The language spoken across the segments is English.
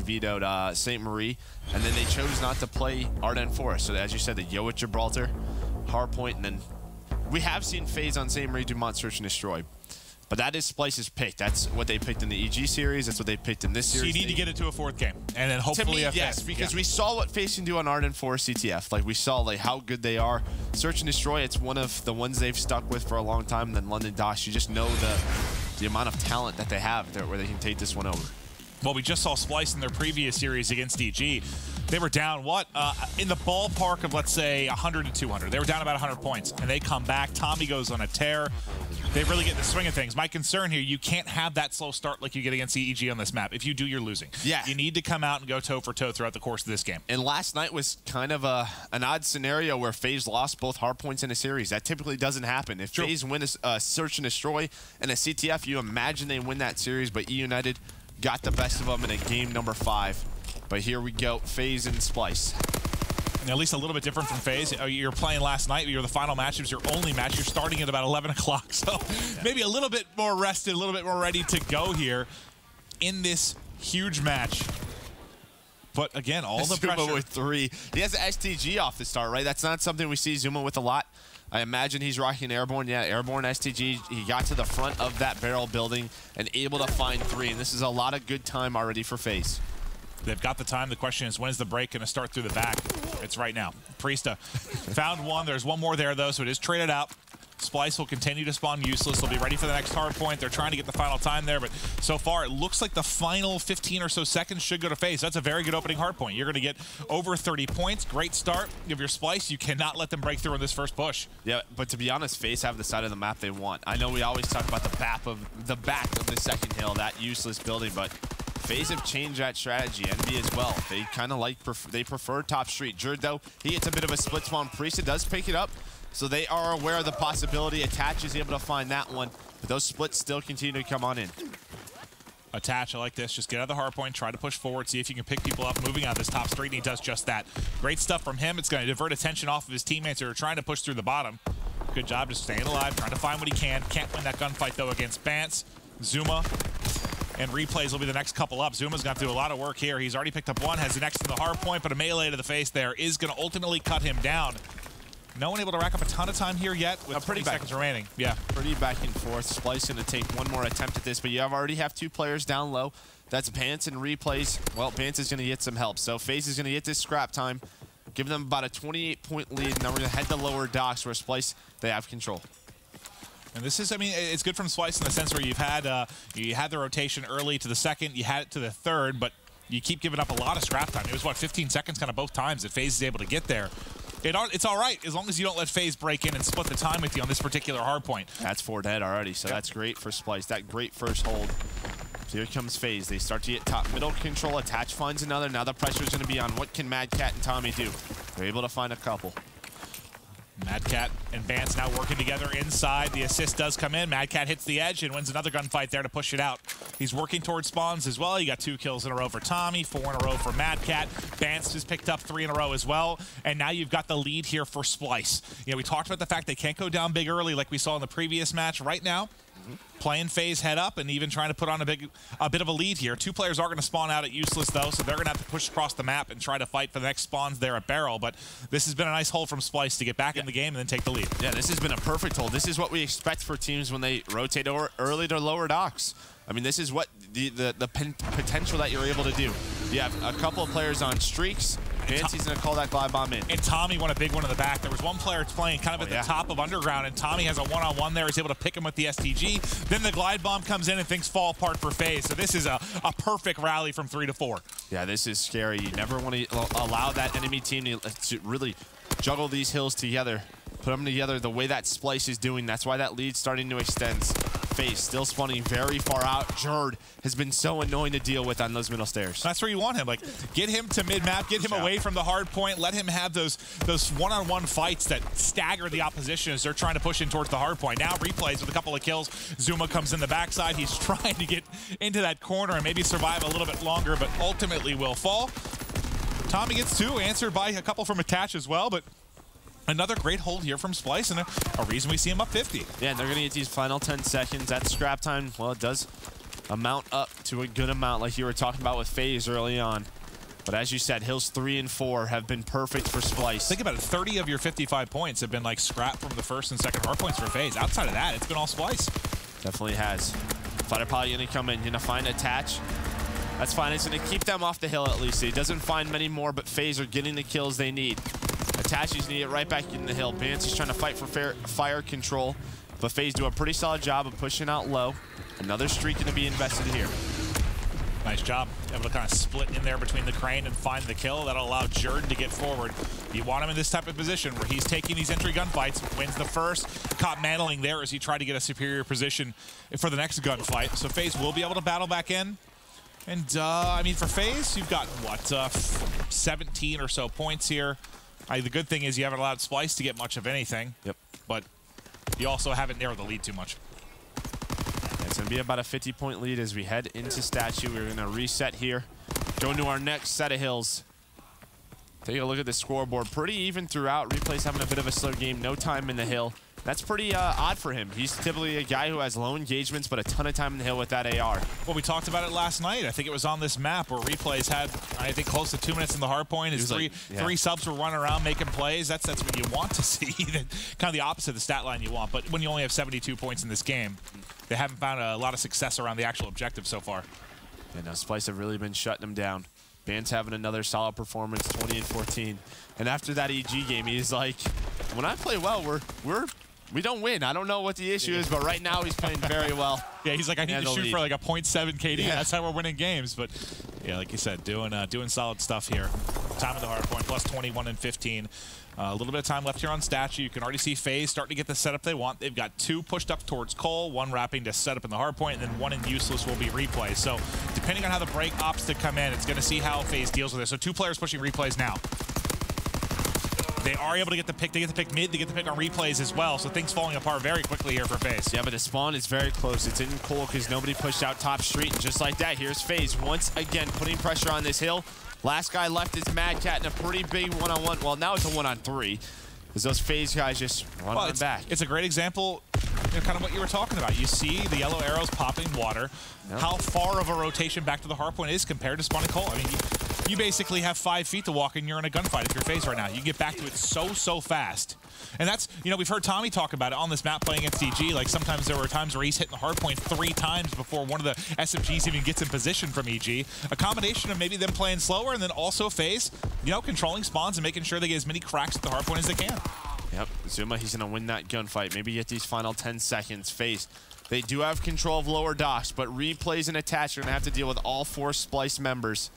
vetoed St. Marie, and then they chose not to play Ardennes Forest. So as you said, the Yo at Gibraltar, Hardpoint, and then we have seen FaZe on St. Marie Dumont Search and Destroy. But that is Splyce's pick. That's what they picked in the EG series. That's what they picked in this series. So you need to get it to a 4th game, and then hopefully to me, yes, because we saw what FaZe can do on Ardennes Forest CTF. Like we saw like how good they are. Search and Destroy, it's one of the ones they've stuck with for a long time. And then London Dosh, you just know the amount of talent that they have there where they can take this one over. Well, we just saw Splyce in their previous series against EG. They were down, what, in the ballpark of, let's say, 100 to 200. They were down about 100 points, and they come back. Tommy goes on a tear. They really get in the swing of things. My concern here, you can't have that slow start like you get against EG on this map. If you do, you're losing. Yeah. You need to come out and go toe-for-toe throughout the course of this game. And last night was kind of an odd scenario where FaZe lost both hardpoints in a series. That typically doesn't happen. If FaZe win a Search and Destroy and a CTF, you imagine they win that series, but E United got the best of them in a game number 5. But here we go, FaZe and Splyce. At least a little bit different from FaZe. You're playing last night. You're the final match. It was your only match. You're starting at about 11 o'clock. So maybe a little bit more rested, a little bit more ready to go here in this huge match. But again, all the pressure. Zuma with 3. He has an STG off the start, right? That's not something we see Zuma with a lot. I imagine he's rocking Airborne. Yeah, Airborne STG. He got to the front of that barrel building and able to find 3. And this is a lot of good time already for FaZe. They've got the time. The question is, when's the break going to start through the back? It's right now. Priesta found one. There's one more there, though, so it is traded out. Splyce will continue to spawn useless. They'll be ready for the next hard point. They're trying to get the final time there, but so far it looks like the final 15 or so seconds should go to FaZe. That's a very good opening hard point. You're going to get over 30 points. Great start. If you're Splyce, you cannot let them break through on this first push. Yeah, but to be honest, FaZe have the side of the map they want. I know we always talk about the back of the second hill, that useless building, but FaZe have changed that strategy. Envy as well. They kind of they prefer top street. Jerd, though, he gets a bit of a split spawn. Priesta does pick it up, so they are aware of the possibility. Attach is able to find that one, but those splits still continue to come on in. Attach, I like this. Just get out of the hard point, try to push forward, see if you can pick people up moving out this top street, and he does just that. Great stuff from him. It's going to divert attention off of his teammates who are trying to push through the bottom. Good job just staying alive, trying to find what he can. Can't win that gunfight, though, against Bance. Zuma and Replays will be the next couple up. Zuma's got to do a lot of work here. He's already picked up one, has the next in the hard point, but a melee to the face there is going to ultimately cut him down. No one able to rack up a ton of time here yet with 20 seconds remaining. Yeah. Pretty back and forth. Splyce going to take one more attempt at this, but you already have 2 players down low. That's Bance and Replays. Well, Bance is going to get some help. So FaZe is going to get this scrap time, give them about a 28-point lead. And now we're going to head to lower docks where Splyce, they have control. And this is, I mean, it's good from Splyce in the sense where you had the rotation early to the second, you had it to the third, but you keep giving up a lot of scrap time. It was, what, 15 seconds kind of both times that FaZe is able to get there. It's all right as long as you don't let FaZe break in and split the time with you on this particular hard point. That's 4 dead already, so that's great for Splyce. That great first hold. So here comes FaZe. They start to get top middle control. Attach finds another. Now the pressure is going to be on what can Mad Cat and Tommy do. They're able to find a couple. Mad Cat and Bance now working together inside. The assist does come in. Mad Cat hits the edge and wins another gunfight there to push it out. He's working towards spawns as well. You got 2 kills in a row for Tommy, 4 in a row for Mad Cat. Bance has picked up 3 in a row as well. And now you've got the lead here for Splyce. You know, we talked about the fact they can't go down big early like we saw in the previous match. Right now, playing FaZe head up and even trying to put on a bit of a lead here. 2 players are going to spawn out at useless, though, so they're going to have to push across the map and try to fight for the next spawns there at barrel. But this has been a nice hold from Splyce to get back in the game and then take the lead. Yeah, this has been a perfect hold. This is what we expect for teams when they rotate over early to lower docks. I mean, this is what the potential that you're able to do. You have a couple of players on streaks. Fancy's going to call that glide bomb in. And Tommy won a big one in the back. There was one player playing kind of at the top of Underground, and Tommy has a one-on-one there. He's able to pick him with the STG. Then the glide bomb comes in, and things fall apart for FaZe. So this is a perfect rally from 3 to 4. Yeah, this is scary. You never want to allow that enemy team to really juggle these hills together, put them together the way that Splyce is doing. That's why that lead's starting to extend. FaZe still spawning very far out. Jerd has been so annoying to deal with on those middle stairs. That's where you want him. Like, get him to mid-map, get him away from the hard point, let him have those one-on-one fights that stagger the opposition as they're trying to push in towards the hard point. Now Replays with a couple of kills. Zuma comes in the backside. He's trying to get into that corner and maybe survive a little bit longer, but ultimately will fall. Tommy gets 2, answered by a couple from Attach as well, but another great hold here from Splyce, and a reason we see him up 50. Yeah, they're going to get these final 10 seconds. That scrap time, well, it does amount up to a good amount like you were talking about with FaZe early on. But as you said, Hills 3 and 4 have been perfect for Splyce. Think about it, 30 of your 55 points have been like scrap from the first and second hard points for FaZe. Outside of that, it's been all Splyce. Definitely has. Fighter probably gonna come in, gonna find Attach. That's fine, it's gonna keep them off the hill at least. He doesn't find many more, but FaZe are getting the kills they need. Attach need it right back in the hill. Vance is trying to fight for fire control, but FaZe do a pretty solid job of pushing out low. Another streak gonna be invested here. Nice job. Able to kind of split in there between the crane and find the kill. That'll allow Jordan to get forward. You want him in this type of position where he's taking these entry gunfights, wins the first, caught mantling there as he tried to get a superior position for the next gunfight. So FaZe will be able to battle back in. And, I mean, for FaZe, you've got, what, 17 or so points here. The good thing is you haven't allowed Splyce to get much of anything. Yep. But you also haven't narrowed the lead too much. It's going to be about a 50-point lead as we head into Statue. We're going to reset here. Go into our next set of hills. Take a look at the scoreboard. Pretty even throughout. Replay's having a bit of a slow game. No time in the hill. That's pretty odd for him. He's typically a guy who has low engagements, but a ton of time in the hill with that AR. Well, we talked about it last night. I think it was on this map where Replay's had, I think, close to 2 minutes in the hard point. His three subs were running around making plays. That's what you want to see. Kind of the opposite of the stat line you want. But when you only have 72 points in this game, they haven't found a lot of success around the actual objective so far. Yeah, now Splyce have really been shutting him down. Band's having another solid performance, 20 and 14. And after that EG game, he's like, when I play well, we don't win. I don't know what the issue is, but right now he's playing very well. Yeah, he's like, I need to shoot for like a 0.7 KD. Yeah. That's how we're winning games. But yeah, like you said, doing solid stuff here. Time of the hard point, plus 21 and 15. A little bit of time left here on Statue. You can already see FaZe starting to get the setup they want. They've got 2 pushed up towards Cole, 1 wrapping to set up in the hard point, and then 1 in Useless will be Replay. So depending on how the break opts to come in, it's going to see how FaZe deals with it. So 2 players pushing Replays now. They are able to get the pick. They get the pick mid. They get the pick on Replays as well. So things falling apart very quickly here for FaZe. Yeah, but the spawn is very close. It's in Cole because nobody pushed out top street. And just like that, here's FaZe once again putting pressure on this hill. Last guy left is Mad Cat in a pretty big one-on-one. Well, now it's a 1-on-3 because those FaZe guys just run on back. It's a great example, kind of what you were talking about. You see the yellow arrows popping water. Yep. How far of a rotation back to the hard point is compared to spawning Cole. I mean, you basically have 5 feet to walk and you're in a gunfight if you're FaZe right now. You get back to it so fast. And that's, you know, we've heard Tommy talk about it on this map playing against EG. Like sometimes there were times where he's hitting the hard point 3 times before one of the SMGs even gets in position from EG. A combination of maybe them playing slower and then also FaZe, you know, controlling spawns and making sure they get as many cracks at the hard point as they can. Yep, Zuma, he's going to win that gunfight. Maybe get these final 10 seconds. FaZe, they do have control of lower docks, but Replays and Attach are going to have to deal with all 4 Splyce members.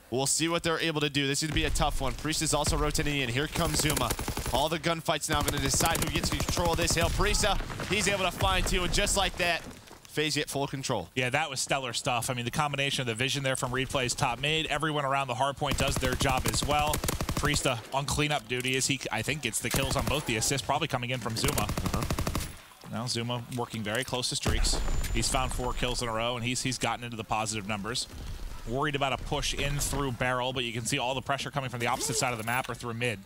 We'll see what they're able to do. This is going to be a tough one. Priest is also rotating in. Here comes Zuma. All the gunfights now going to decide who gets control of this hill. Priesta, he's able to find 2, and just like that, FaZe get full control. Yeah, that was stellar stuff. I mean, the combination of the vision there from Replay's top mid, everyone around the hard point does their job as well. Priesta on cleanup duty as he, I think, gets the kills on both the assists, probably coming in from Zuma. Now Zuma working very close to streaks. He's found 4 kills in a row, and he's gotten into the positive numbers. Worried about a push in through barrel, but you can see all the pressure coming from the opposite side of the map or through mid.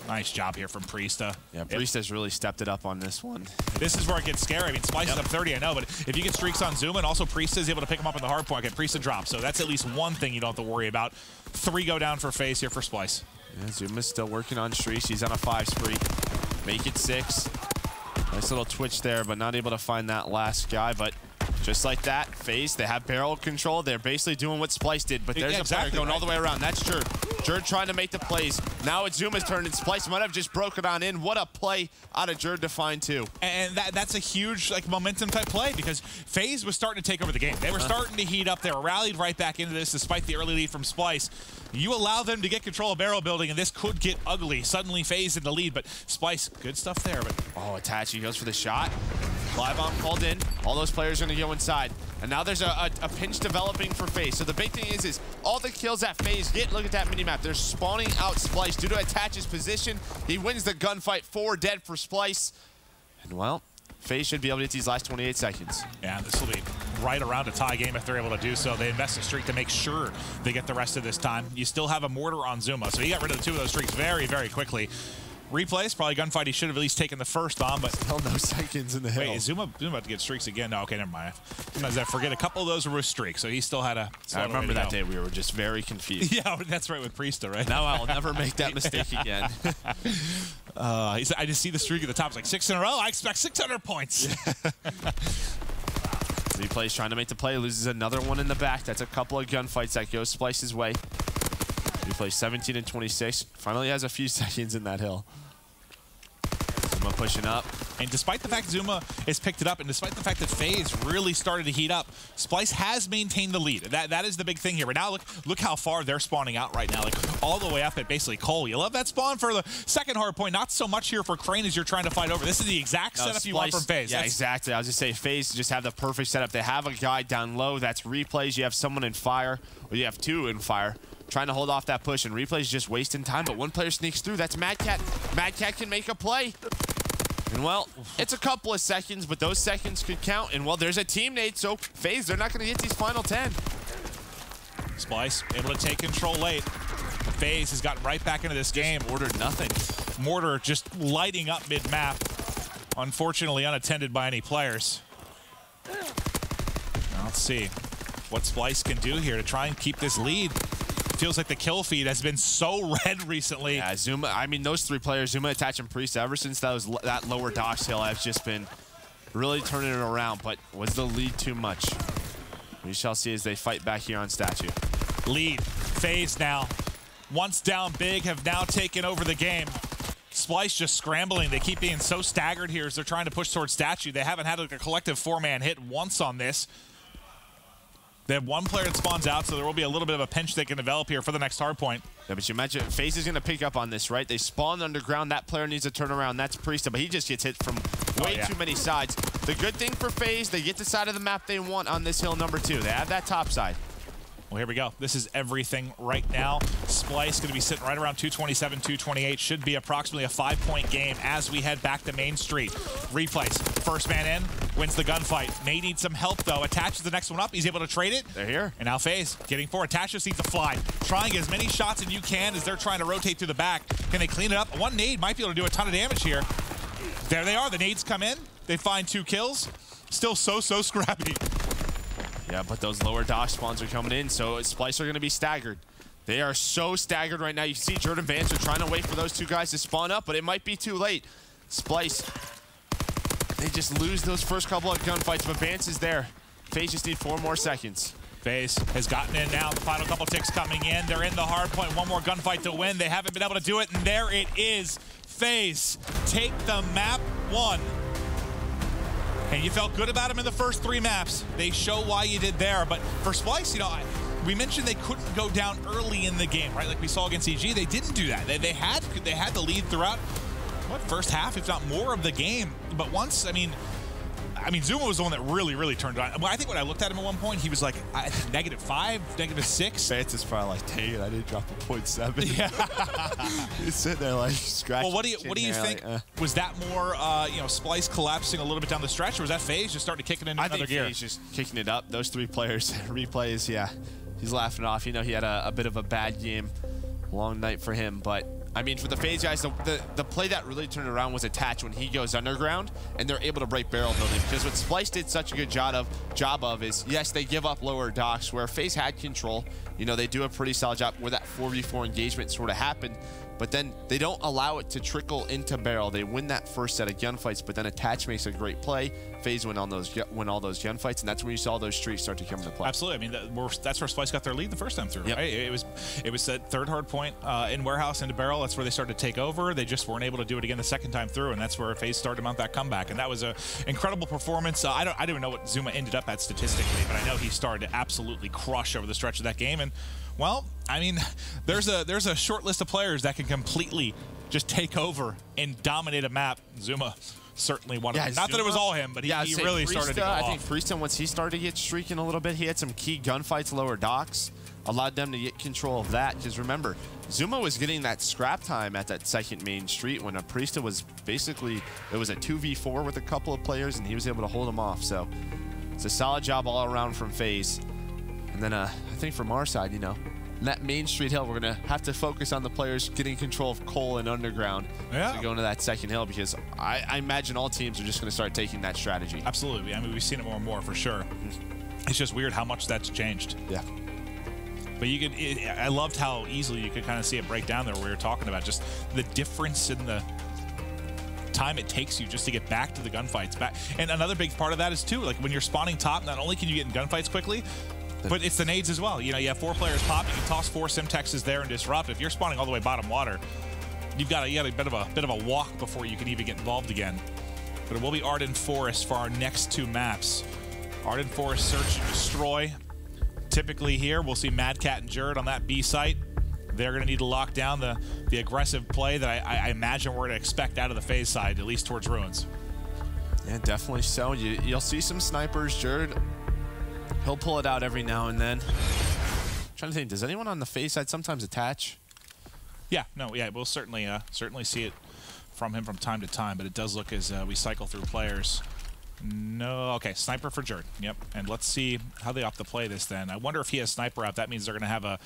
Nice job here from Priesta. Yeah, Priesta's really stepped it up on this one. This is where it gets scary. I mean, Splyce is up 30, I know, but if you get streaks on Zuma, and also Priesta is able to pick him up in the hard point, get Priesta drop. So that's at least one thing you don't have to worry about. 3 go down for FaZe here for Splyce. Yeah, Zuma's still working on streaks. He's on a 5 spree. Make it 6. Nice little twitch there, but not able to find that last guy. But just like that, FaZe, they have barrel control. They're basically doing what Splyce did, but there's a player going all the way around. That's Jerd. Jerd trying to make the plays. Now it's Zuma's turn, and Splyce might have just broken on in. What a play out of Jerd to find 2. And that's a huge like momentum type play because FaZe was starting to take over the game. They were starting to heat up. They were rallied right back into this despite the early lead from Splyce. You allow them to get control of barrel building, and this could get ugly. Suddenly FaZe in the lead, but Splyce, good stuff there. But oh, Attach, he goes for the shot. Fly bomb called in. All those players are going to go inside. And now there's a pinch developing for FaZe. So the big thing is all the kills that FaZe get, look at that minimap. They're spawning out Splyce due to Attach's position. He wins the gunfight, 4 dead for Splyce. And well, FaZe should be able to get these last 28 seconds. Yeah, this will be right around a tie game if they're able to do so. They invest a streak to make sure they get the rest of this time. You still have a mortar on Zuma, so he got rid of the 2 of those streaks very quickly. Replays, probably gunfight he should have at least taken the first on, but still no seconds in the hill. Wait, is Zuma about to get streaks again? No, okay, never mind. Sometimes I forget a couple of those were with streaks, so he still had a. I remember that day we were just very confused. Yeah, that's right with Priesta, right? Now I'll never make that mistake again. I just see the streak at the top. It's like 6 in a row. I expect 600 points. Yeah. Replay's trying to make the play, loses another one in the back. That's a couple of gunfights that goes Splyce's way. Replay 17 and 26. Finally has a few seconds in that hill. Zuma pushing up. And despite the fact Zuma has picked it up, and despite the fact that FaZe really started to heat up, Splyce has maintained the lead. That is the big thing here. But now look how far they're spawning out right now, like all the way up at basically Cole. You love that spawn for the second hard point. Not so much here for Crane as you're trying to fight over. This is the exact setup you want from FaZe. Yeah, exactly. I was just saying FaZe just have the perfect setup. They have a guy down low. That's Replays. You have someone in fire, or you have two in fire, trying to hold off that push, and Replays just wasting time. But one player sneaks through. That's Mad Cat. Mad Cat can make a play. And, well, it's a couple of seconds, but those seconds could count. And, well, there's a team nade, so FaZe, they're not going to get these final 10. Splyce able to take control late. FaZe has gotten right back into this game. Ordered nothing. Mortar just lighting up mid-map. Unfortunately, unattended by any players. Now let's see what Splyce can do here to try and keep this lead. Feels like the kill feed has been so red recently. Yeah, Zuma, I mean, those three players, Zuma, Attach, and Priest, ever since that lower docks hill, have just been really turning it around. But was the lead too much? We shall see as they fight back here on Statue. Lead. FaZe now, once down big, have now taken over the game. Splyce just scrambling. They keep being so staggered here as they're trying to push towards Statue. They haven't had like a collective four-man hit once on this. They have one player that spawns out, so there will be a little bit of a pinch they can develop here for the next hard point. Yeah, but you imagine FaZe is going to pick up on this, right? They spawn underground. That player needs to turn around. That's Priesta, but he just gets hit from way too many sides. The good thing for FaZe, they get the side of the map they want on this hill number 2. They have that top side. Well, here we go. This is everything right now. Splyce going to be sitting right around 227, 228. Should be approximately a 5-point game as we head back to Main Street. Replays. First man in, wins the gunfight. May need some help, though. Attaches the next one up. He's able to trade it. They're here. And now FaZe getting forward. Attach just needs to fly. Trying as many shots as you can as they're trying to rotate through the back. Can they clean it up? One nade might be able to do a ton of damage here. There they are. The nades come in. They find 2 kills. Still so scrappy. Yeah, but those lower dock spawns are coming in, so Splyce are going to be staggered. They are so staggered right now. You see Jordan Vance are trying to wait for those 2 guys to spawn up, but it might be too late. Splyce, they just lose those first couple of gunfights, but Vance is there. FaZe just need 4 more seconds. FaZe has gotten in now. The final couple ticks coming in. They're in the hard point. One more gunfight to win. They haven't been able to do it, and there it is. FaZe take the map 1. And you felt good about them in the first 3 maps. They show why you did there. But for Splyce, you know, we mentioned they couldn't go down early in the game, right? Like we saw against EG, they didn't do that. They had the lead throughout, what, first half, if not more of the game. But once, I mean, Zuma was the one that really turned it on. Well, I think when I looked at him at one point, he was like -5, -6. Vance is probably like, dang it, I did drop a 0.7. Yeah. He's sitting there like scratching. Well, what do you think? Like, was that more, you know, Splyce collapsing a little bit down the stretch, or was that FaZe just starting to kick it into another gear? I think FaZe just kicking it up. Those 3 players, Replays, yeah, he's laughing off. You know, he had a bit of a bad game, long night for him, but. I mean, for the FaZe guys, the play that really turned around was Attach when he goes underground, and they're able to break barrel building. Because what Splyce did such a good job of is, yes, they give up lower docks, where FaZe had control. You know, they do a pretty solid job where that 4v4 engagement sort of happened. But then they don't allow it to trickle into barrel. They win that first set of gunfights, but then Attach makes a great play. FaZe win all those gunfights, and that's when you saw those streaks start to come into play. Absolutely. I mean, that's where Splyce got their lead the first time through. Yep. Right? It was that 3rd hard point in warehouse into barrel. That's where they started to take over. They just weren't able to do it again the 2nd time through, and that's where FaZe started to mount that comeback. And that was an incredible performance. I don't even know what Zuma ended up at statistically, but I know he started to absolutely crush over the stretch of that game. And well, I mean, there's a short list of players that can completely just take over and dominate a map. Zuma certainly one of them. Not that it was all him, but he really started to go off. I think Priesta, once he started to get streaking a little bit, he had some key gunfights lower docks, allowed them to get control of that. Because remember, Zuma was getting that scrap time at that 2nd Main Street when a Priesta was basically, it was a 2v4 with a couple of players, and he was able to hold them off. So it's a solid job all around from FaZe. And then I think from our side, you know, And that Main Street hill, we're going to have to focus on the players getting control of Cole and Underground to go into that second hill, because I imagine all teams are just going to start taking that strategy. Absolutely. I mean, we've seen it more and more for sure. It's just weird how much that's changed. Yeah. But you could, I loved how easily you could kind of see it break down there where we were talking about just the difference in the time it takes you just to get back to the gunfights. And another big part of that is too, like when you're spawning top, not only can you get in gunfights quickly, but it's the nades as well. You know, you have 4 players pop, you can toss 4 Simtexes there and disrupt. If you're spawning all the way bottom water, you got a bit of a walk before you can even get involved again. But it will be Arden Forest for our next 2 maps. Arden Forest, Search and Destroy. Typically here, we'll see Mad Cat and Jerd on that B site. They're going to need to lock down the aggressive play that I imagine we're going to expect out of the FaZe side, at least towards Ruins. Yeah, definitely so. You'll see some snipers. Jerd, he'll pull it out every now and then. I'm trying to think, does anyone on the FaZe side sometimes attach? Yeah, no, yeah, we'll certainly see it from him from time to time, but it does look as we cycle through players. No, okay, sniper for Jerd. Yep, and let's see how they opt to play this then. I wonder if he has sniper out. That means they're going to have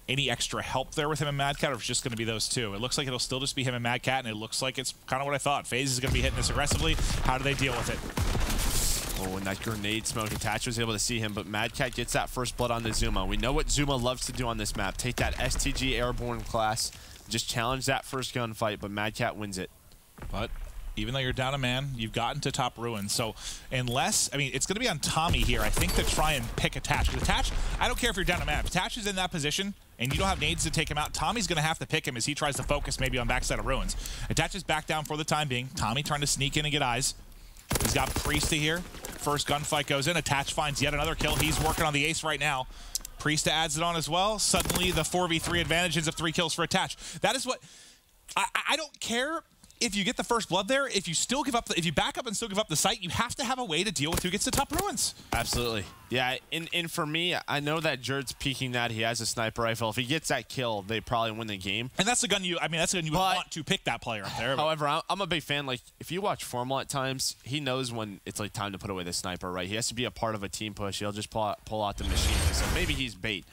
any extra help there with him and Mad Cat, or if it's just going to be those 2. It looks like it'll still just be him and Mad Cat, and it looks like it's kind of what I thought. FaZe is going to be hitting this aggressively. How do they deal with it? Oh, and that grenade smoke. Attach was able to see him, but Mad Cat gets that first blood on the Zuma. We know what Zuma loves to do on this map. Take that STG airborne class, just challenge that first gunfight, but Mad Cat wins it. But even though you're down a man, you've gotten to top Ruins. So unless, I mean, it's going to be on Tommy here, I think, to try and pick Attach. Because Attach, I don't care if you're down a man. If Attach is in that position and you don't have nades to take him out, Tommy's going to have to pick him as he tries to focus maybe on backside of Ruins. Attach is back down for the time being. Tommy trying to sneak in and get eyes. He's got Priesta here. First gunfight goes in. Attach finds yet another kill. He's working on the ace right now. Priesta adds it on as well. Suddenly the 4v3 advantage ends up 3 kills for Attach. That is what, I don't care if you get the first blood there. If you still give up, if you back up and still give up the site, you have to have a way to deal with who gets to top Ruins. Absolutely. Yeah, and for me, I know that Jerd's peeking that. He has a sniper rifle. If he gets that kill, they probably win the game. And that's the gun you, I mean, that's the gun you would want to pick that player up there. However, I'm a big fan. Like, if you watch Formal at times, he knows when it's like time to put away the sniper, right? He has to be a part of a team push. He'll just pull out the machine. So maybe he's bait,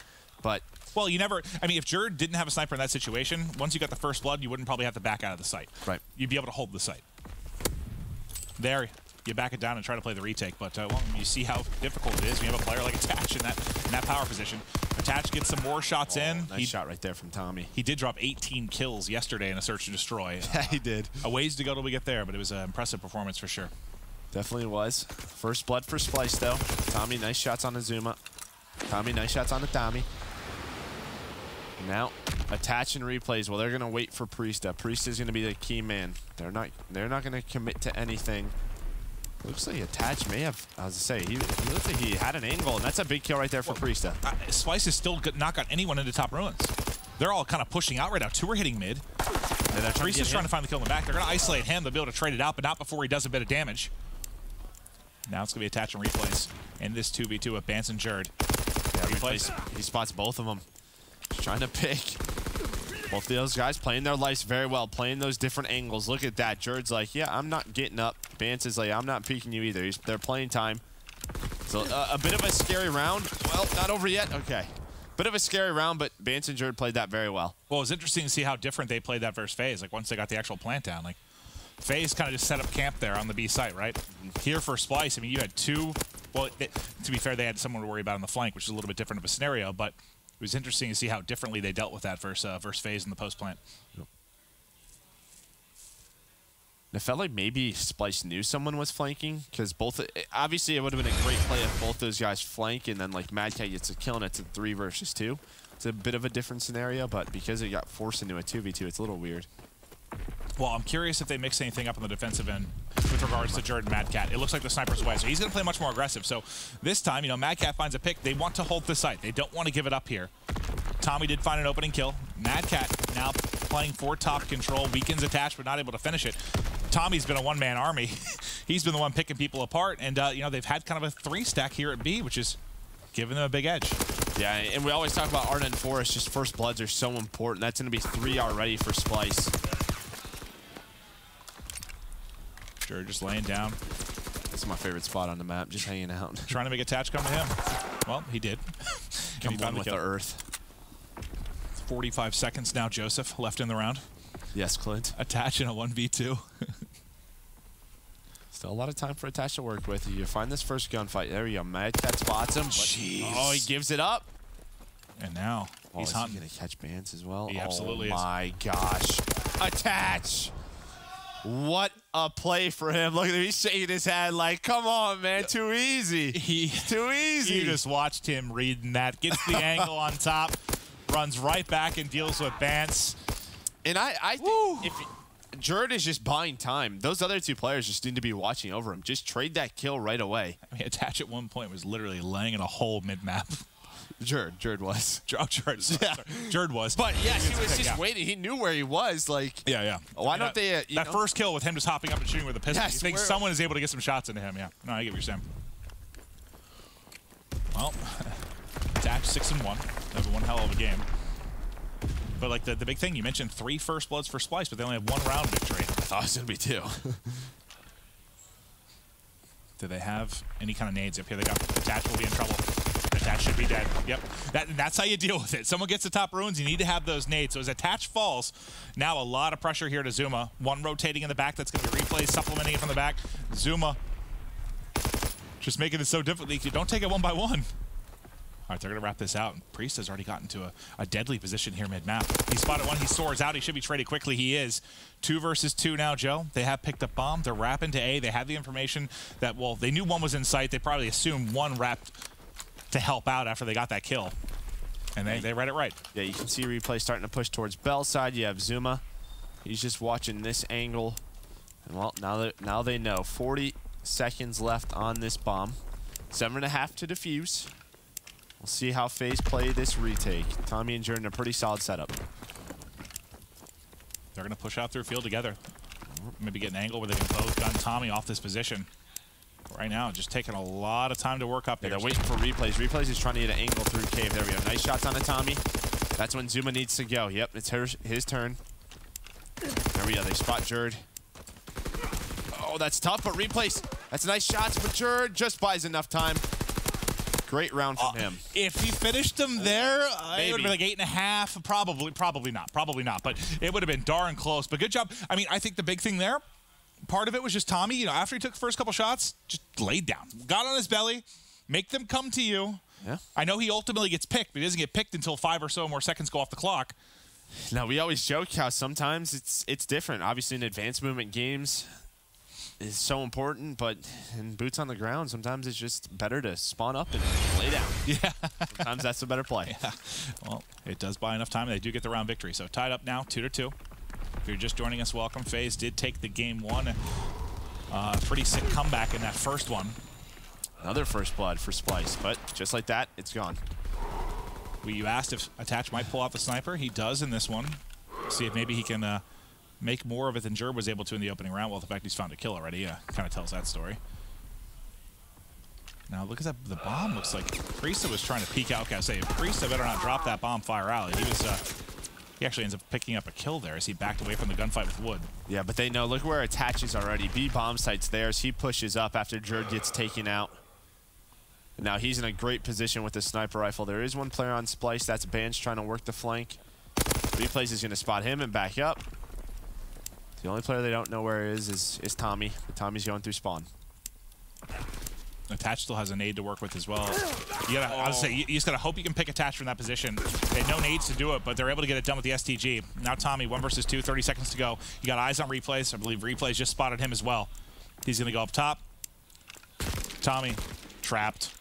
but... Well, you never, I mean, if Jerd didn't have a sniper in that situation, once you got the first blood, you wouldn't probably have to back out of the site. Right. You'd be able to hold the site. There, you back it down and try to play the retake, but well, you see how difficult it is when you have a player like Attach in that power position. Attach gets some more shots in. Nice shot right there from Tommy. He did drop 18 kills yesterday in a search and destroy. Yeah, he did. A ways to go till we get there, but it was an impressive performance for sure. Definitely was. First blood for Splyce, though. Tommy, nice shots on the Zuma. Tommy, nice shots on the Tommy. Now, Attach and replays. Well, they're going to wait for Priesta. Priesta's going to be the key man. They're not going to commit to anything. Looks like Attach may have, I was to say, he looks like he had an angle, and that's a big kill right there for Priesta. Splyce has still not got anyone into top Ruins. They're all kind of pushing out right now. 2 are hitting mid. Priesta's trying to find the kill in the back. They're going to isolate him. They'll be able to trade it out, but not before he does a bit of damage. Now it's going to be Attach and replays. In this 2v2 with Bance and Jerd. Yeah, replays. He spots both of them. Just trying to pick. Both of those guys playing their lives very well, playing those different angles. Look at that. Jerd's like, yeah, I'm not getting up. Bance is like, I'm not peeking you either. They're playing time. So a bit of a scary round. Well, not over yet. Okay. Bit of a scary round, but Bance and Jerd played that very well. Well, it was interesting to see how different they played that versus FaZe. Like, once they got the actual plant down. Like, FaZe kind of just set up camp there on the B site, right? Here for Splyce, I mean, you had 2. Well, to be fair, they had someone to worry about on the flank, which is a little bit different of a scenario, but it was interesting to see how differently they dealt with that versus FaZe in the post plant. Yep. It felt like maybe Splyce knew someone was flanking, because both, obviously it would have been a great play if both those guys flank and then like Mad Cat gets a kill and it's a 3 versus 2. It's a bit of a different scenario, but because it got forced into a 2v2, it's a little weird. Well, I'm curious if they mix anything up on the defensive end with regards to Jerd and Mad Cat. It looks like the sniper's away, so he's going to play much more aggressive. So this time, you know, Mad Cat finds a pick. They want to hold the site. They don't want to give it up here. Tommy did find an opening kill. Mad Cat now playing for top control. Weakens Attach, but not able to finish it. Tommy's been a one-man army. He's been the one picking people apart, and, you know, they've had kind of a 3-stack here at B, which is giving them a big edge. Yeah, and we always talk about Arden Forest. Just first bloods are so important. That's going to be 3 already for Splyce. Jerd just laying down. This is my favorite spot on the map, just hanging out. Trying to make Attach come to him. Well, he did. Come on with the earth. 45 seconds now, Joseph, left in the round. Yes, Clint. Attach in a 1v2. Still a lot of time for Attach to work with. You find this first gunfight. There you go. Madcat spots him. Jeez. Oh, he gives it up. And now he's hunting. He's going to catch Bance as well. He absolutely is. Oh, my gosh. Attach. What a play for him. Look at him. He's shaking his head like, come on, man. Too easy. Too easy. You just watched him reading that. Gets the angle on top. Runs right back and deals with Bance. And I think if Jerd is just buying time, those other two players just need to be watching over him. Just trade that kill right away. I mean, Attach at one point was literally laying in a hole mid-map. Jerd was. Oh, Jerd. Yeah. Jerd was. But yes, he was just waiting. He knew where he was. Like, yeah. Why don't they? That first kill with him just hopping up and shooting with a pistol. Yes, You think someone is able to get some shots into him? Yeah. No, I get what you're saying. Well, Attach 6-1. That was one hell of a game. But like the big thing, you mentioned 3 first bloods for Splyce, but they only have 1 round victory. I thought it was gonna be 2. Do they have any kind of nades up here? They got Attach will be in trouble. Attach should be dead. Yep. That's how you deal with it. Someone gets the top ruins, you need to have those nades. So as Attach falls, now a lot of pressure here to Zuma. One rotating in the back, that's going to be replays, supplementing it from the back. Zuma just making it so difficult. You don't take it one by one. All right, they're going to wrap this out. Priest has already gotten to a deadly position here mid-map. He spotted one. He soars out. He should be traded quickly. He is. 2 versus 2 now, Joe. They have picked up bomb. They're wrapping to A. They have the information that, well, they knew one was in sight. They probably assumed one wrapped to help out after they got that kill. And they read it right. Yeah, you can see replay starting to push towards Bell side. You have Zuma. He's just watching this angle. And, well, now they know. 40 seconds left on this bomb. 7.5 to defuse. We'll see how FaZe play this retake. Tommy and Jordan, a pretty solid setup. They're going to push out through field together. Maybe get an angle where they can both gun Tommy off this position. Right now, just taking a lot of time to work up here. They're waiting for replays. Replays is trying to get an angle through cave. There we go. Nice shots on the Tommy. That's when Zuma needs to go. Yep, it's his turn. There we go. They spot Jerd. Oh, that's tough, but replays. That's nice shots, but Jerd just buys enough time. Great round from him. If he finished him there, it would have been like 8.5. Probably not. But it would have been darn close. But good job. I mean, I think the big thing there, part of it was just Tommy. You know, after he took the first couple shots, just laid down, got on his belly, make them come to you. Yeah. I know he ultimately gets picked, but he doesn't get picked until 5 or so more seconds go off the clock. Now we always joke how sometimes it's different. Obviously, in advanced movement games, is so important, but in boots on the ground, sometimes it's just better to spawn up and lay down. Yeah. Sometimes that's a better play. Yeah. Well, it does buy enough time. They do get the round victory. So tied up now, 2-2. If you're just joining us, welcome. FaZe did take the game 1. Pretty sick comeback in that first one. Another first blood for Splyce, but just like that, it's gone. You asked if Attach might pull out the sniper. He does in this one. See if maybe he can make more of it than Jerd was able to in the opening round. Well, the fact he's found a kill already kind of tells that story. Now, look at that. The bomb looks like Priesta was trying to peek out. Okay, I say, Priesta better not drop that bomb fire alley. He actually ends up picking up a kill there as he backed away from the gunfight with Wood. Yeah, but they know. Look where Attach is already. B bomb site's there as he pushes up after Jerd gets taken out. And now he's in a great position with the sniper rifle. There is one player on Splyce. That's Banch trying to work the flank. Replays is going to spot him and back up. The only player they don't know where it is Tommy. But Tommy's going through spawn. Attach still has a nade to work with as well. You gotta, I would say, you just gotta hope you can pick Attach from that position. They had no nades to do it, but they're able to get it done with the STG. Now Tommy, 1 versus 2, 30 seconds to go. You got eyes on replays. I believe replays just spotted him as well. He's gonna go up top. Tommy, trapped.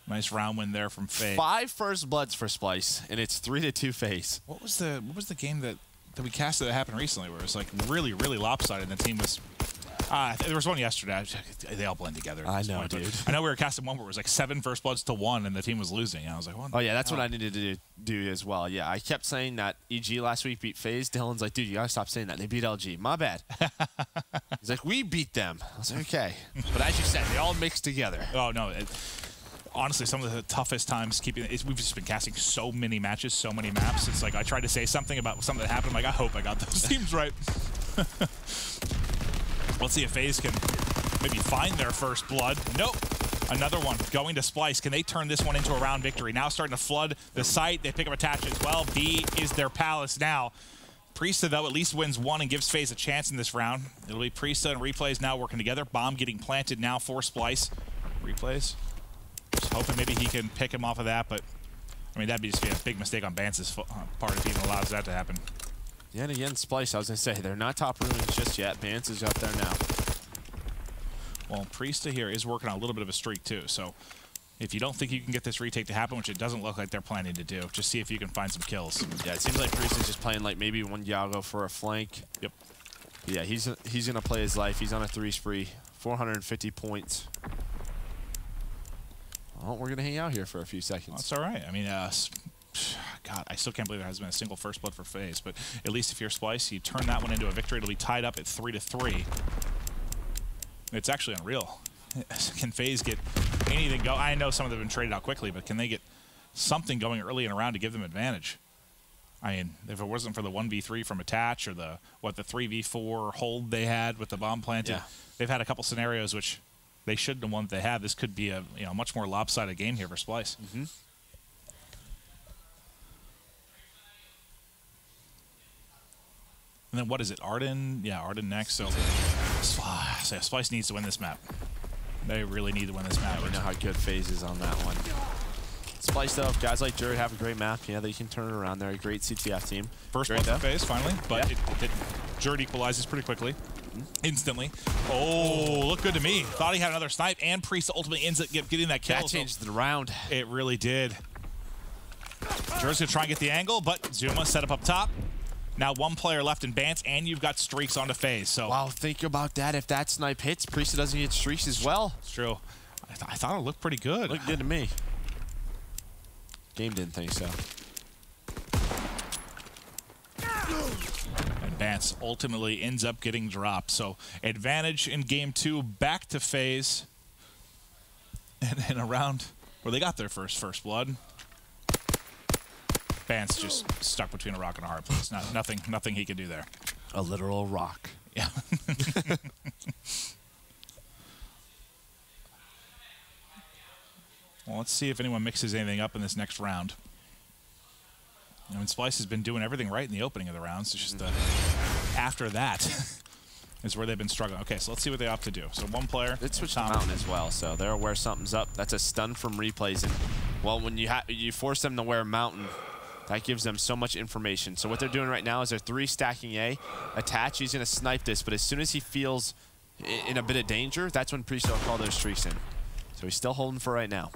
Nice round win there from FaZe. 5 first bloods for Splyce, and it's 3-2 FaZe. What was the game that we casted that happened recently where it was like really lopsided and the team was there was one yesterday. They all blend together. I know, dude. I know we were casting one where it was like 7 first bloods to 1 and the team was losing. And I was like, what? Oh yeah, that's what I needed to do as well. Yeah, I kept saying that EG last week beat FaZe. Dylan's like, dude, you gotta stop saying that. They beat LG. My bad. He's like, we beat them. I was like, okay. But as you said, they all mixed together. Oh no. Honestly, some of the toughest times we've just been casting so many matches, so many maps. It's like I tried to say something about something that happened. I'm like, I hope I got those teams right. Let's see if FaZe can maybe find their first blood. Nope. Another one going to Splyce. Can they turn this one into a round victory? Now starting to flood the site. They pick up Attach as well. B is their palace now. Priesta, though, at least wins one and gives FaZe a chance in this round. It'll be Priesta and Replays now working together. Bomb getting planted now for Splyce. Replays. Just hoping maybe he can pick him off of that, but I mean, that'd just be a big mistake on Bance's part if he even allows that to happen. Yeah, and again, Splyce, I was going to say, they're not top ruins just yet. Bance is up there now. Well, Priesta here is working on a little bit of a streak, too, so if you don't think you can get this retake to happen, which it doesn't look like they're planning to do, just see if you can find some kills. Yeah, it seems like Priesta's just playing like maybe one Yago for a flank. Yep. Yeah, he's going to play his life. He's on a 3 spree, 450 points. Well, we're going to hang out here for a few seconds. That's all right. I mean, God, I still can't believe there hasn't been a single first blood for FaZe, but at least if you're Splyce, you turn that one into a victory. It'll be tied up at 3-3. It's actually unreal. Can FaZe get anything go? I know some of them have been traded out quickly, but can they get something going early in a round to give them advantage? I mean, if it wasn't for the 1v3 from Attach or the 3v4 hold they had with the bomb planted, they've had a couple scenarios which they shouldn't have won that they have. This could be a much more lopsided game here for Splyce. Mm-hmm. And then what is it? Arden? Yeah, Arden next. So Splyce needs to win this map. They really need to win this map. We know how good FaZe is on that one. Splyce, though, if guys like Jared have a great map, yeah, they can turn it around. They're a great CTF team. First one for FaZe, finally, but Jared equalizes pretty quickly. Instantly. Oh, looked good to me. Thought he had another snipe, and Priest ultimately ends up getting that kill. That changed the round. It really did. Jared's going to try and get the angle, but Zuma set up top. Now one player left in Bance, and you've got streaks onto FaZe. So wow, think about that. If that snipe hits, Priest doesn't get streaks as well. It's true. I thought it looked pretty good. Looked good to me. Game didn't think so. And Bance ultimately ends up getting dropped. So advantage in game 2, back to FaZe. And in a round where they got their first blood. Bance just stuck between a rock and a hard place. Nothing he could do there. A literal rock. Yeah. Well, let's see if anyone mixes anything up in this next round. I mean, Splyce has been doing everything right in the opening of the rounds. It's just after that is where they've been struggling. Okay, so let's see what they opt to do. So one player. They switched to Mountain as well, so they're aware something's up. That's a stun from Replays. And, well, when you force them to wear Mountain, that gives them so much information. So what they're doing right now is they're 3 stacking A. Attach, he's going to snipe this, but as soon as he feels in a bit of danger, that's when Priest will call those streaks in. So he's still holding for right now.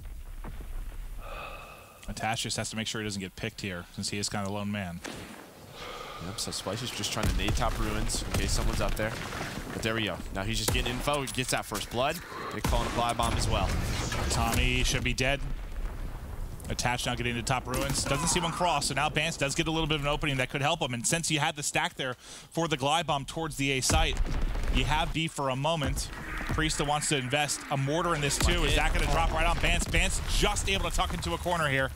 Attach just has to make sure he doesn't get picked here, since he is kind of the lone man. Yep, so Splyce is just trying to nade top ruins in case someone's up there. But there we go. Now he's just getting info. He gets that first blood. They're calling a fly bomb as well. Tommy should be dead. Attach now getting into top ruins. Doesn't see one cross, so now Bance does get a little bit of an opening that could help him. And since you had the stack there for the glide bomb towards the A site, you have B for a moment. Priesta wants to invest a mortar in this too. Is that going to drop right on Bance? Bance just able to tuck into a corner here.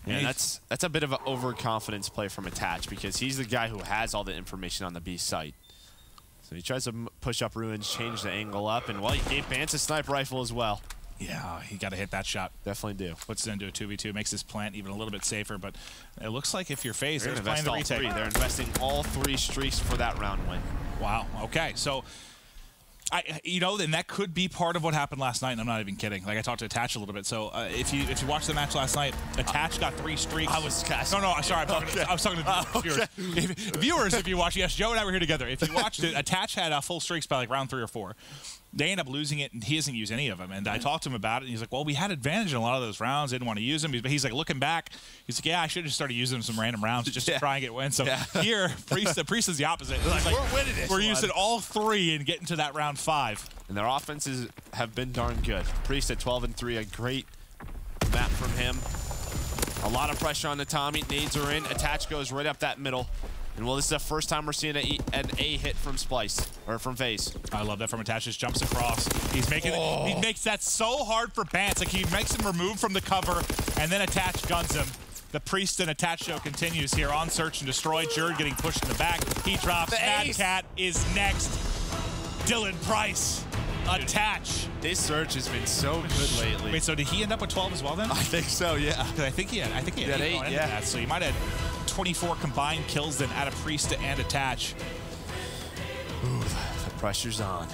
And that's a bit of an overconfidence play from Attach because he's the guy who has all the information on the B site. So he tries to push up ruins, change the angle up, and well, he gave Bance a sniper rifle as well. Yeah, he got to hit that shot. Definitely do. Puts it into a 2v2, makes this plant even a little bit safer, but it looks like if you're FaZe, they're playing the retake. They're investing all 3 streaks for that round win. Wow, okay, so and that could be part of what happened last night, and I'm not even kidding. Like, I talked to Attach a little bit. So if you watched the match last night, Attach got 3 streaks. I was casting. No, sorry. I was talking to viewers. Viewers, if you watch, yes, Joe and I were here together. If you watched it, Attach had full streaks by like round 3 or 4. They end up losing it, and he hasn't used any of them. And I talked to him about it, and he's like, well, we had advantage in a lot of those rounds. Didn't want to use them. But he's like, looking back, he's like, yeah, I should have just started using some random rounds just to try and get wins. So here, Priest is the opposite. Like, we're winning this. We're using all 3 and getting to that round 5. And their offenses have been darn good. Priest at 12-3, a great map from him. A lot of pressure on the Tommy. Nades are in. Attach goes right up that middle. And well, this is the first time we're seeing an A hit from Splyce, or from FaZe. I love that from Attach. Just jumps across. He's making it. He makes that so hard for Bance. Like, he makes him remove from the cover, and then Attach guns him. The Priest and Attach show continues here on Search and Destroy. Jared getting pushed in the back. He drops. Mad Cat is next. Dylan Price Attach. This search has been so good lately. Wait, so did he end up with 12 as well then? I think so, yeah. I think he had 8 going into that, so he might have 24 combined kills then out of Priest and Attach. Ooh, the pressure's on.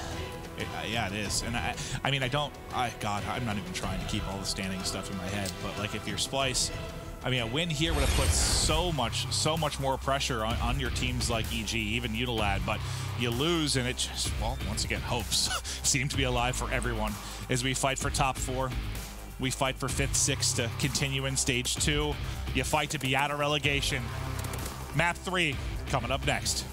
Yeah, it is. And I mean, God, I'm not even trying to keep all the standing stuff in my head, but like if you're Splyce, I mean, a win here would have put so much more pressure on your teams like EG, even Unilad, but you lose and it just, well, once again, hopes seem to be alive for everyone as we fight for top 4. We fight for 5th, 6th to continue in stage 2. You fight to be out of relegation. Map 3 coming up next.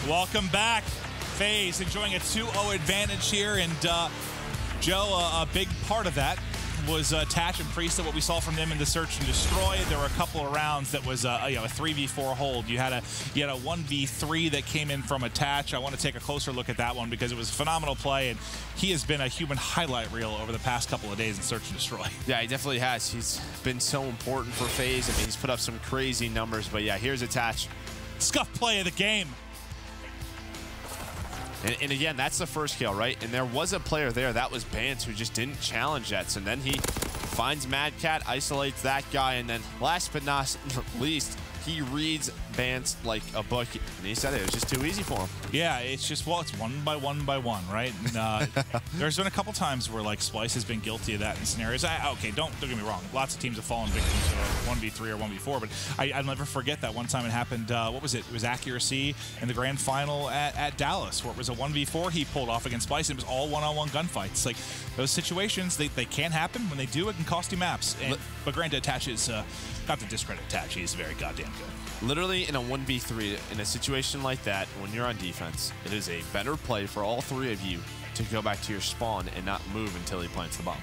Welcome back. FaZe enjoying a 2-0 advantage here, and Joe, a big part of that was Attach and Priest, what we saw from them in the Search and Destroy. There were a couple of rounds that was a 3v4 hold. You had a 1v3 that came in from Attach. I want to take a closer look at that one because it was a phenomenal play, and he has been a human highlight reel over the past couple of days in Search and Destroy. Yeah, he definitely has. He's been so important for FaZe. I mean, he's put up some crazy numbers, but yeah, here's Attach. Scuff play of the game. And again, that's the first kill, right? And there was a player there, that was Bance, who just didn't challenge that. So then he finds Mad Cat, isolates that guy, and then last but not least, he reads Bance like a book, and he said it was just too easy for him. Yeah, it's just, well, it's one by one, right? And, there's been a couple times where like Splyce has been guilty of that in scenarios. Okay, don't get me wrong. Lots of teams have fallen victim to a 1v3 or 1v4, but I'll never forget that one time it happened. What was it? It was Accuracy in the grand final at Dallas, where it was a 1v4 he pulled off against Splyce, and it was all one-on-one gunfights. Like, those situations, they can happen. When they do, it can cost you maps. But granted, Attach is, not to discredit Attach, he's very goddamn good. Literally in a 1v3, in a situation like that, when you're on defense, it is a better play for all three of you to go back to your spawn and not move until he plants the bomb.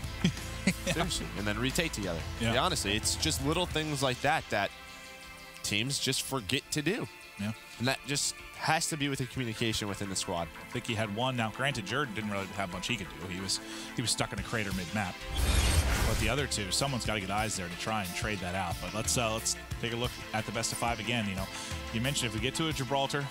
Seriously. And then retake together. Yeah. Honestly, it's just little things like that that teams just forget to do. Yeah. And that just has to be with the communication within the squad. I think he had one. Now, granted, Jordan didn't really have much he could do. He was stuck in a crater mid-map. But the other two, someone's got to get eyes there to try and trade that out. But let's take a look at the best of 5 again. You know, you mentioned if we get to a Gibraltar,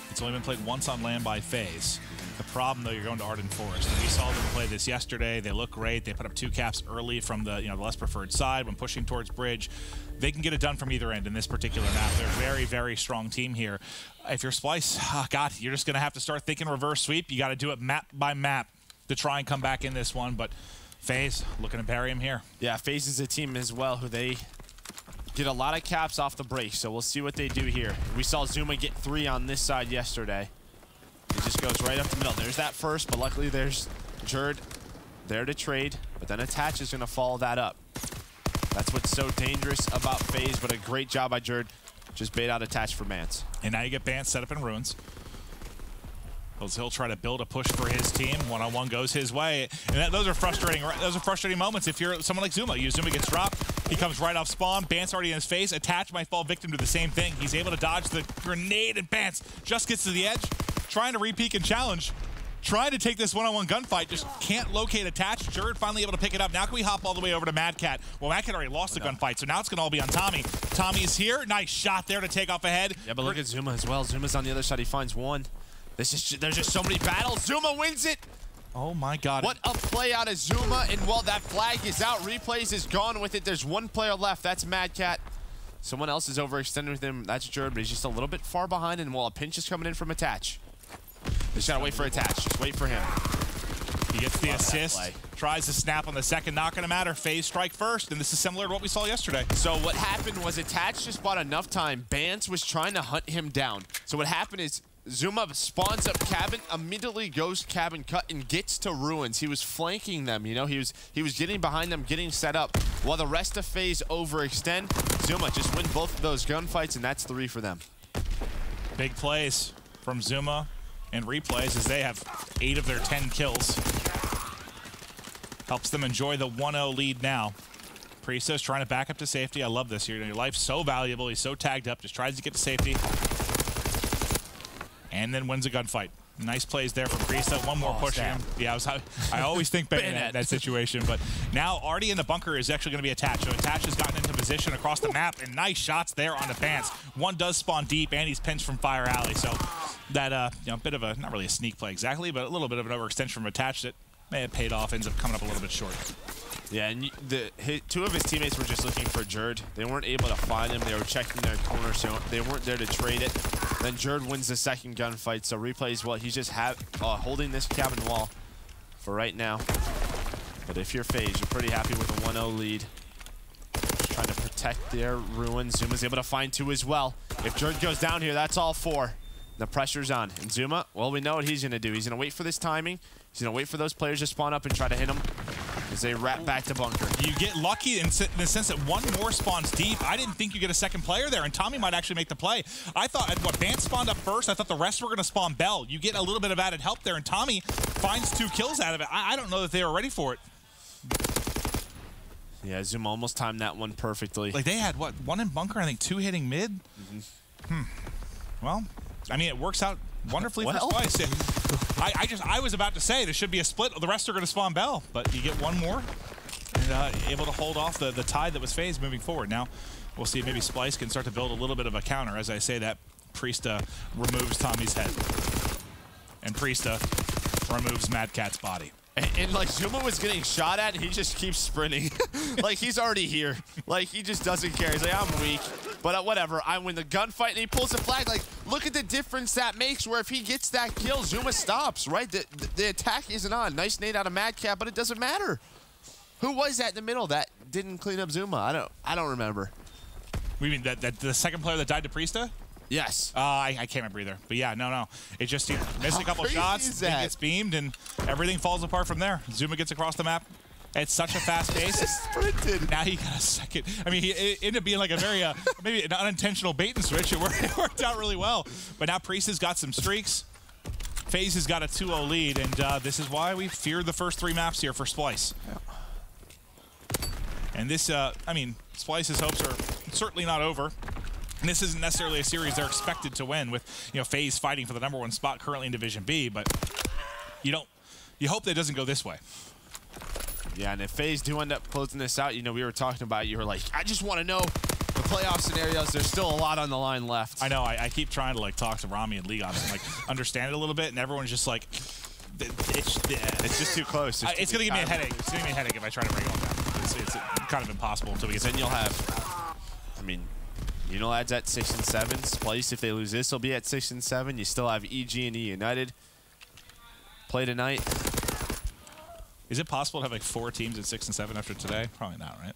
it's only been played once on land by FaZe. The problem, though, you're going to Arden Forest. And we saw them play this yesterday. They look great. They put up 2 caps early from the the less preferred side when pushing towards bridge. They can get it done from either end in this particular map. They're a very, very strong team here. If you're Splyce, God, you're just going to have to start thinking reverse sweep. You got to do it map by map to try and come back in this one. But FaZe looking to bury him here. Yeah, FaZe is a team as well who they get a lot of caps off the break. So we'll see what they do here. We saw Zuma get 3 on this side yesterday. He just goes right up the middle. There's that first, but luckily there's Jerd there to trade. But then Attach is going to follow that up. That's what's so dangerous about FaZe, but a great job by Jerd. Just bait out Attach for Bance. And now you get Bance set up in ruins. He'll try to build a push for his team. One-on-one goes his way. And those are frustrating. Those are frustrating moments if you're someone like Zuma. Zuma gets dropped. He comes right off spawn. Bance already in his face. Attach might fall victim to the same thing. He's able to dodge the grenade, and Bance just gets to the edge, trying to re-peek and challenge. Trying to take this one-on-one gunfight, just can't locate Attach. Jerd finally able to pick it up. Now can we hop all the way over to Mad Cat? Well, Mad Cat already lost the gunfight, so now it's going to all be on Tommy. Tommy's here. Nice shot there to take off ahead. Yeah, but look at Zuma as well. Zuma's on the other side. He finds one. There's just so many battles. Zuma wins it. Oh, my God. What a play out of Zuma. And, well, that flag is out. Replays is gone with it. There's one player left. That's Mad Cat. Someone else is overextended with him. That's Jerd, but he's just a little bit far behind. And, well, a pinch is coming in from Attach. Just gotta wait for Attach. Just wait for him. He gets the assist. Tries to snap on the second. Not gonna matter. FaZe strike first, and this is similar to what we saw yesterday. So what happened was Attach just bought enough time. Bance was trying to hunt him down. So what happened is Zuma spawns up cabin, immediately goes cabin cut, and gets to ruins. He was flanking them. He was getting behind them, getting set up. While the rest of FaZe overextend, Zuma just win both of those gunfights, and that's 3 for them. Big plays from Zuma. And replays as they have 8 of their 10 kills. Helps them enjoy the 1-0 lead now. Priestah's trying to back up to safety. I love this. Your life's so valuable. He's so tagged up. Just tries to get to safety. And then wins a gunfight. Nice plays there from Priestah. One more push him. Yeah, I always think better in that situation. But now Artie in the bunker is actually going to be Attach. So Attach has gotten into position across the map, and nice shots there on the Bance. One does spawn deep, and he's pinched from Fire Alley. So that bit of a, not really a sneak play exactly, but a little bit of an overextension from Attach that may have paid off. Ends up coming up a little bit short. Yeah, and 2 of his teammates were just looking for Jerd. They weren't able to find him. They were checking their corner, so they weren't there to trade it. Then Jerd wins the second gunfight, so replays, well, he's just holding this cabin wall for right now. But if you're FaZe, you're pretty happy with a 1-0 lead. Just trying to protect their ruins. Zuma's able to find 2 as well. If Jerd goes down here, that's all 4. The pressure's on. And Zuma, well, we know what he's going to do. He's going to wait for this timing. He's going to wait for those players to spawn up and try to hit him as they wrap back to bunker. You get lucky in the sense that one more spawns deep. I didn't think you get a second player there, and Tommy might actually make the play. I thought, Bance spawned up first. I thought the rest were going to spawn Bell. You get a little bit of added help there, and Tommy finds 2 kills out of it. I don't know that they were ready for it. Yeah, Zuma almost timed that one perfectly. Like, they had, what, 1 in bunker, I think 2 hitting mid? Well, I mean, it works out wonderfully for Splyce. I was about to say there should be a split. The rest are going to spawn Bell, but you get 1 more and able to hold off the tide that was FaZe moving forward. Now we'll see if maybe Splyce can start to build a little bit of a counter. As I say that, Priestah removes Tommy's head, and Priestah removes Mad Cat's body. And like Zuma was getting shot at, and he just keeps sprinting. Like he's already here. Like he just doesn't care. He's like, I'm weak. But whatever, I win the gunfight, and he pulls the flag. Like, look at the difference that makes, where if he gets that kill, Zuma stops, right? The attack isn't on. Nice nade out of Madcat, but it doesn't matter. Who was that in the middle that didn't clean up Zuma? I don't remember. We mean that the second player that died to Priesta? Yes. I can't remember either. But yeah, no. It just missed a couple shots, it gets beamed, and everything falls apart from there. Zuma gets across the map. It's such a fast pace. Sprinted. Now he got a second. I mean, it ended up being like a very, maybe an unintentional bait and switch. It worked out really well. But now Priest has got some streaks. FaZe has got a 2-0 lead, and this is why we feared the first 3 maps here for Splyce. And this, I mean, Splyce's hopes are certainly not over. And this isn't necessarily a series they're expected to win with, FaZe fighting for the #1 spot currently in Division B, but you hope that it doesn't go this way. Yeah, and if FaZe do end up closing this out, we were talking about it, you were like, I just want to know the playoff scenarios. There's still a lot on the line left. I know. I keep trying to talk to Rami and League on and understand it a little bit, and everyone's just like, it's just too close. It's going to give me a headache. It's going to give me a headache if I try to break it all down. It's kind of impossible until we get. Then you'll have, I mean, Unilab's at 6 and 7. Splyce, if they lose this, will be at 6 and 7. You still have EG and E United play tonight. Is it possible to have 4 teams at 6 and 7 after today? Probably not, right?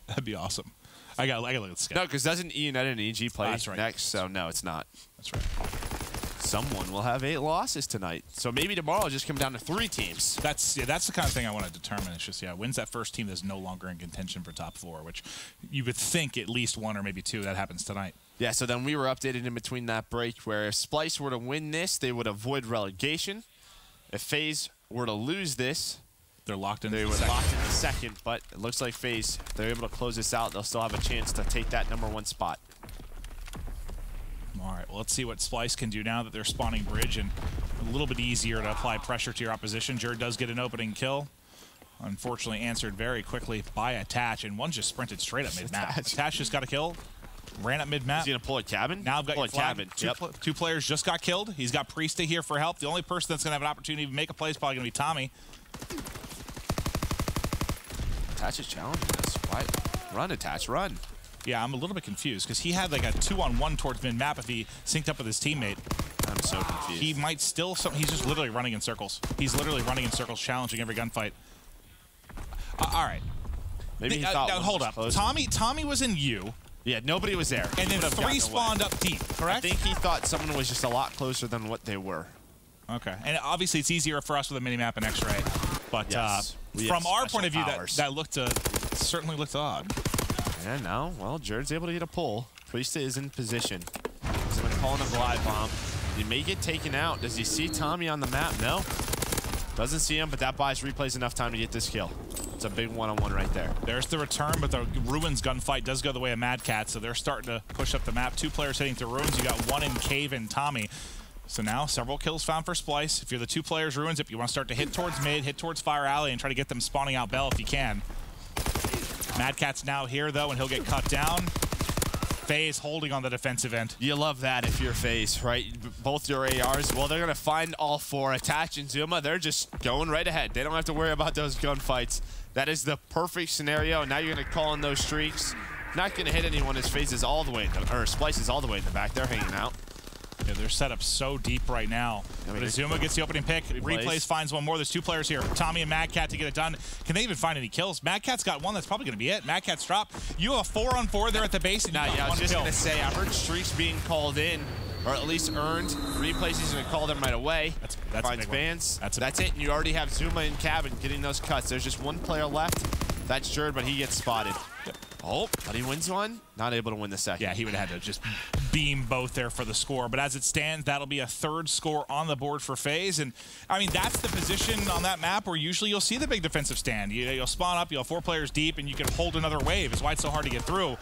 That'd be awesome. I got to look at the schedule. No, because doesn't E United and EG play right. next? So no, it's not. That's right. Someone will have 8 losses tonight. So maybe tomorrow it'll just come down to 3 teams. That's the kind of thing I want to determine. It's just, when's that first team that's no longer in contention for top 4, which you would think at least 1 or maybe 2. That happens tonight. Yeah, so then we were updated in between that break where if Splyce were to win this, they would avoid relegation. If FaZe were to lose this, they're locked in. They were locked in the second, but it looks like FaZe, if they're able to close this out, they'll still have a chance to take that #1 spot. All right, well, let's see what Splyce can do now that they're spawning bridge and a little bit easier to apply pressure to your opposition. Jerd does get an opening kill. Unfortunately answered very quickly by Attach, and one just sprinted straight up mid-map. Attach just got a kill, ran up mid-map. He's going to pull a cabin? Now I've got pull a cabin. Two players just got killed. He's got Priesta here for help. The only person that's going to have an opportunity to make a play is probably going to be Tommy. Attach is challenging this. Why? Run, Attach, run. Yeah, I'm a little bit confused because he had a 2-on-1 towards mid-map if he synced up with his teammate. I'm so confused. He might still... He's just literally running in circles. He's literally running in circles, challenging every gunfight. All right. Maybe he thought... Now, hold up. Tommy was in U. Yeah, nobody was there. And then 3 spawned up deep, correct? I think he thought someone was just a lot closer than what they were. Okay. And obviously it's easier for us with a mini-map and X-ray. But from our point of view, that certainly looked odd. Yeah, no. Well, Jerd's able to get a pull. Priesta is in position. He's going to call in a glide bomb. He may get taken out. Does he see Tommy on the map? No. Doesn't see him, but that buys replays enough time to get this kill. It's a big one-on-one right there. There's the return, but the Ruins gunfight does go the way of Madcat, so they're starting to push up the map. 2 players heading to Ruins. You got 1 in Cave and Tommy. So now several kills found for Splyce. If you're the 2 players Ruins, if you want to start to hit towards mid, hit towards Fire Alley, and try to get them spawning out Bell if you can. Madcat's now here, though, and he'll get cut down. FaZe holding on the defensive end. You love that if you're FaZe, right? Both your ARs, well, they're going to find all 4. Attach and Zuma, they're just going right ahead. They don't have to worry about those gunfights. That is the perfect scenario. Now you're going to call in those streaks. Not going to hit anyone as FaZe is all the way, or Splyce is all the way in the back. They're hanging out. Yeah, they're set up so deep right now. But Azuma gets the opening pick. Replays finds 1 more. There's 2 players here. Tommy and Madcat to get it done. Can they even find any kills? Madcat's got 1. That's probably going to be it. Madcat's dropped. You have a 4-on-4 there at the base. And yeah, I was just going to say, I've heard streaks being called in, or at least earned. Replays, he's going to call them right away. That's finds bans. That's it. And you already have Zuma in cabin getting those cuts. There's just 1 player left. That's Jerd, but he gets spotted. Yep. Oh, but he wins 1. Not able to win the second. Yeah, he would have had to just beam both there for the score. But as it stands, that'll be a 3rd score on the board for FaZe. And, I mean, that's the position on that map where usually you'll see the big defensive stand. You'll spawn up, you'll have 4 players deep, and you can hold another wave. It's why it's so hard to get through.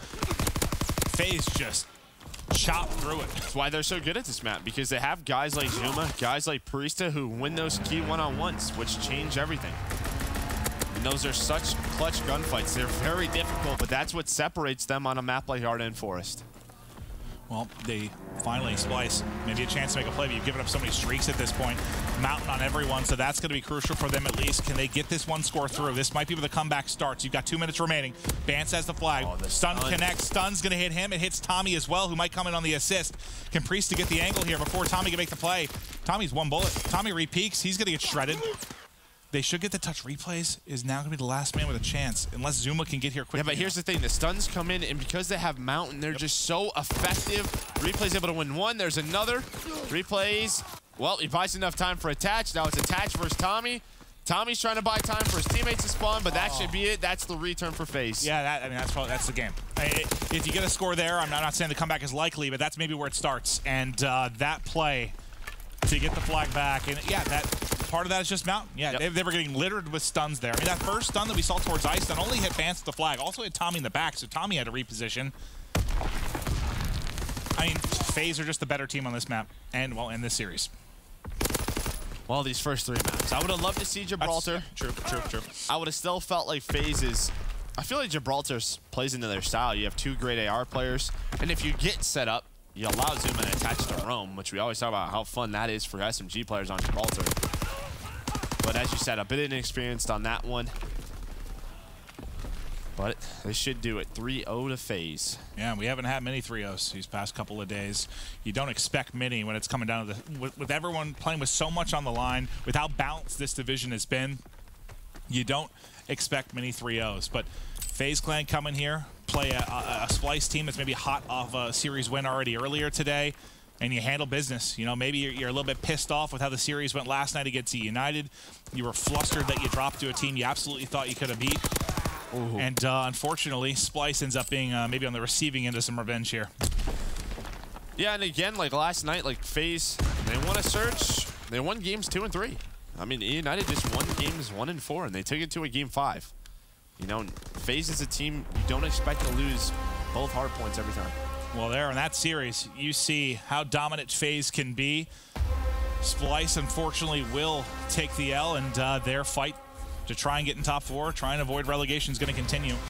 FaZe just chop through it. That's why they're so good at this map, because they have guys like Zuma, guys like Priesta who win those key one-on-ones, which change everything. And those are such clutch gunfights. They're very difficult, but that's what separates them on a map like Ardennes Forest. Well, they finally, Splyce, maybe a chance to make a play, but you've given up so many streaks at this point. Mountain on everyone, so that's going to be crucial for them at least. Can they get this one score through? This might be where the comeback starts. You've got 2 minutes remaining. Bance has the flag. Oh, the stun stun connects. Stun's going to hit him. It hits Tommy as well, who might come in on the assist. Can Priest to get the angle here before Tommy can make the play. Tommy's one bullet. Tommy re-peaks. He's going to get shredded. They should get the touch replays. Is now going to be the last man with a chance, unless Zuma can get here quickly. Yeah, but here's the thing. The stuns come in, and because they have Mountain, they're just so effective. Replay's able to win one. There's another. Replays. Well, he buys enough time for Attach. Now it's Attach versus Tommy. Tommy's trying to buy time for his teammates to spawn, but that should be it. That's the return for FaZe. Yeah, that's the game. If you get a score there, I'm not saying the comeback is likely, but that's maybe where it starts. And that play to get the flag back, and yeah, that part of that is just Mountain. Yeah, they were getting littered with stuns there. I mean, that first stun that we saw towards Ice not only hit Vance with the flag, also hit Tommy in the back, so Tommy had to reposition. I mean, FaZe are just the better team on this map, and well, in this series. Well, these first 3 maps. I would have loved to see Gibraltar. True. I would have still felt like FaZe is... I feel like Gibraltar plays into their style. You have 2 great AR players, and if you get set up, you allow Zuma and Attach to roam, which we always talk about how fun that is for SMG players on Gibraltar. But as you said, a bit inexperienced on that one. But they should do it. 3-0 to FaZe. Yeah, we haven't had many 3-0s these past couple of days. You don't expect many when it's coming down to the... With everyone playing with so much on the line, with how balanced this division has been, you don't expect many 3-0s. But FaZe Clan coming here, play a Splyce team that's maybe hot off a series win already earlier today, and you handle business. You know, maybe you're a little bit pissed off with how the series went last night against United. You were flustered that you dropped to a team you absolutely thought you could have beat. Ooh. And unfortunately, Splyce ends up being maybe on the receiving end of some revenge here. Yeah, and again, like last night, like FaZe, they won a search. They won games 2 and 3. I mean, United just won games 1 and 4, and they took it to a game 5. You know, FaZe is a team you don't expect to lose both hard points every time. Well, there in that series, you see how dominant FaZe can be. Splyce, unfortunately, will take the L, and their fight to try and get in top 4, try and avoid relegation is going to continue.